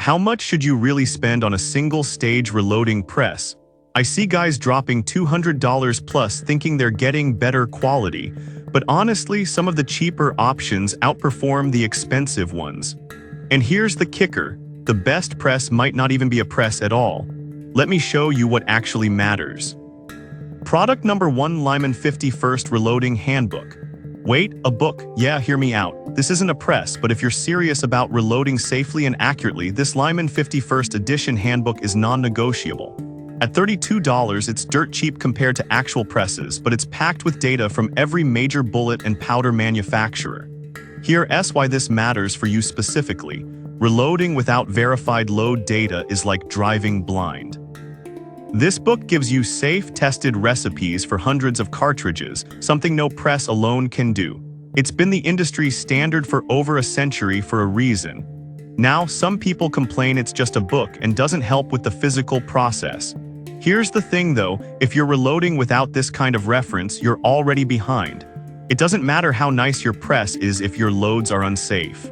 How much should you really spend on a single-stage reloading press? I see guys dropping $200 plus thinking they're getting better quality, but honestly, some of the cheaper options outperform the expensive ones. And here's the kicker: the best press might not even be a press at all. Let me show you what actually matters. Product number 1: Lyman 51st Reloading Handbook. Wait, a book? Yeah, hear me out. This isn't a press, but if you're serious about reloading safely and accurately, this Lyman 51st Edition Handbook is non-negotiable. At $32, it's dirt cheap compared to actual presses, but it's packed with data from every major bullet and powder manufacturer. Here's why this matters for you specifically. Reloading without verified load data is like driving blind. This book gives you safe, tested recipes for hundreds of cartridges, something no press alone can do. It's been the industry's standard for over a century for a reason. Now, some people complain it's just a book and doesn't help with the physical process. Here's the thing though, if you're reloading without this kind of reference, you're already behind. It doesn't matter how nice your press is if your loads are unsafe.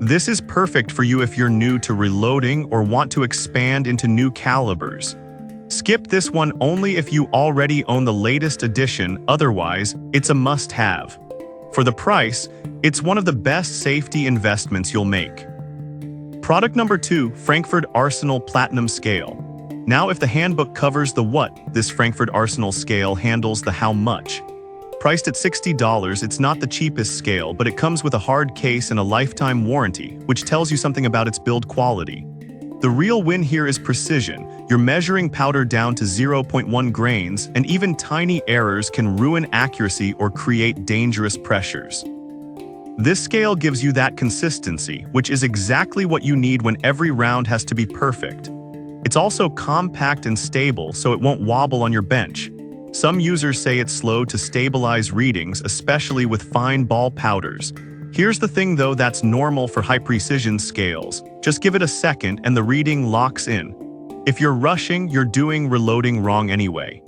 This is perfect for you if you're new to reloading or want to expand into new calibers. Skip this one only if you already own the latest edition, otherwise, it's a must-have. For the price, it's one of the best safety investments you'll make. Product number 2: Frankfurt Arsenal Platinum Scale. Now, if the handbook covers the what, this Frankfurt Arsenal scale handles the how much. Priced at $60, it's not the cheapest scale, but it comes with a hard case and a lifetime warranty, which tells you something about its build quality. The real win here is precision. You're measuring powder down to 0.1 grains, and even tiny errors can ruin accuracy or create dangerous pressures. This scale gives you that consistency, which is exactly what you need when every round has to be perfect. It's also compact and stable, so it won't wobble on your bench. Some users say it's slow to stabilize readings, especially with fine ball powders. Here's the thing though, that's normal for high-precision scales. Just give it a second and the reading locks in. If you're rushing, you're doing reloading wrong anyway.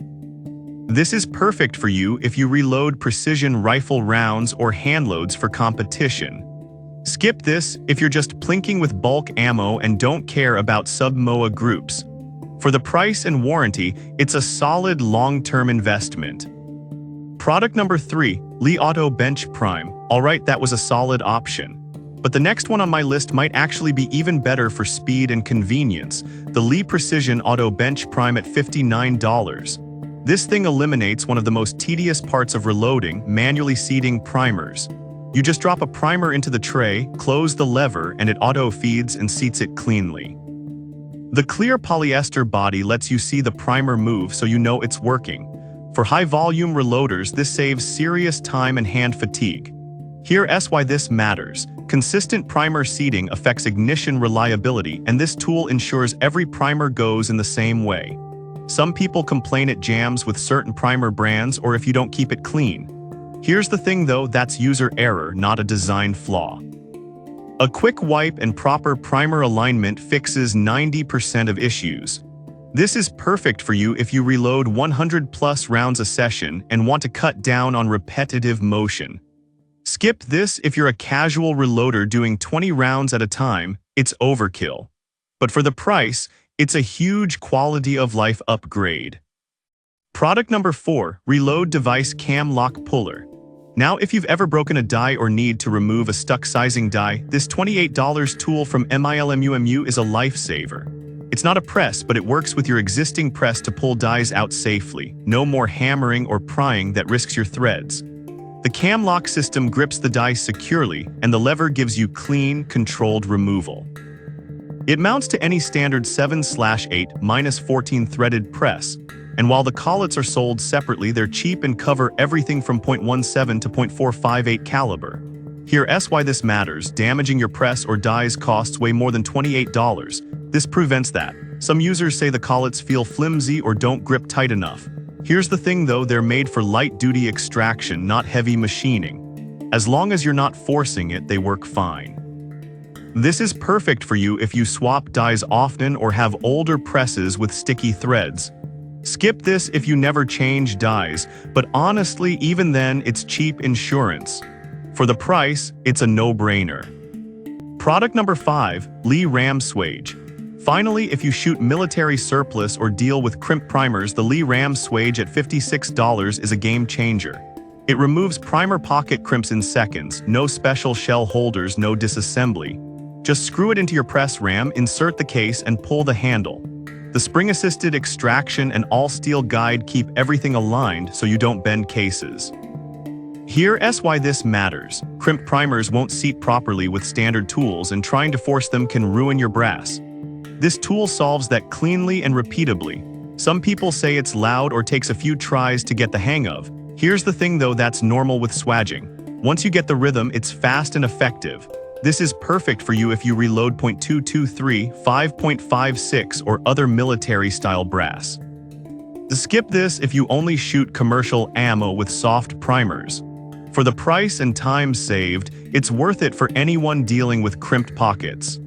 This is perfect for you if you reload precision rifle rounds or handloads for competition. Skip this if you're just plinking with bulk ammo and don't care about sub-MOA groups. For the price and warranty, it's a solid long-term investment. Product number 3: Lee Auto Bench Prime. Alright, that was a solid option. But the next one on my list might actually be even better for speed and convenience: the Lee Precision Auto Bench Prime at $59. This thing eliminates one of the most tedious parts of reloading: manually seating primers. You just drop a primer into the tray, close the lever, and it auto-feeds and seats it cleanly. The clear polyester body lets you see the primer move so you know it's working. For high-volume reloaders, this saves serious time and hand fatigue. Here's why this matters. Consistent primer seating affects ignition reliability, and this tool ensures every primer goes in the same way. Some people complain it jams with certain primer brands or if you don't keep it clean. Here's the thing though, that's user error, not a design flaw. A quick wipe and proper primer alignment fixes 90% of issues. This is perfect for you if you reload 100+ rounds a session and want to cut down on repetitive motion. Skip this if you're a casual reloader doing 20 rounds at a time, it's overkill. But for the price, it's a huge quality of life upgrade. Product number 4: Reload Device Cam Lock Puller. Now, if you've ever broken a die or need to remove a stuck sizing die, this $28 tool from MILMUMU is a lifesaver. It's not a press, but it works with your existing press to pull dies out safely. No more hammering or prying that risks your threads. The cam lock system grips the die securely, and the lever gives you clean, controlled removal. It mounts to any standard 7/8-14 threaded press, and while the collets are sold separately, they're cheap and cover everything from .17 to .458 caliber. Here's why this matters: damaging your press or dies costs way more than $28. This prevents that. Some users say the collets feel flimsy or don't grip tight enough. Here's the thing though, they're made for light-duty extraction, not heavy machining. As long as you're not forcing it, they work fine. This is perfect for you if you swap dies often or have older presses with sticky threads. Skip this if you never change dies, but honestly, even then, it's cheap insurance. For the price, it's a no-brainer. Product number 5, Lee Ram Swage. Finally, if you shoot military surplus or deal with crimp primers, the Lee Ram Swage at $56 is a game changer. It removes primer pocket crimps in seconds, no special shell holders, no disassembly. Just screw it into your press ram, insert the case, and pull the handle. The spring-assisted extraction and all-steel guide keep everything aligned so you don't bend cases. Here's why this matters. Crimp primers won't seat properly with standard tools, and trying to force them can ruin your brass. This tool solves that cleanly and repeatably. Some people say it's loud or takes a few tries to get the hang of. Here's the thing though, that's normal with swaging. Once you get the rhythm, it's fast and effective. This is perfect for you if you reload .223, 5.56, or other military-style brass. Skip this if you only shoot commercial ammo with soft primers. For the price and time saved, it's worth it for anyone dealing with crimped pockets.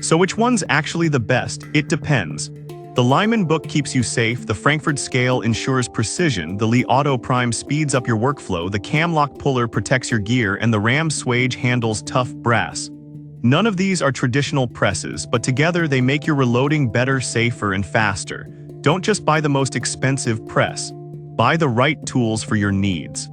So which one's actually the best? It depends. The Lyman book keeps you safe, the Frankfurt scale ensures precision, the Lee Auto Prime speeds up your workflow, the Camlock puller protects your gear, and the Ram Swage handles tough brass. None of these are traditional presses, but together they make your reloading better, safer, and faster. Don't just buy the most expensive press. Buy the right tools for your needs.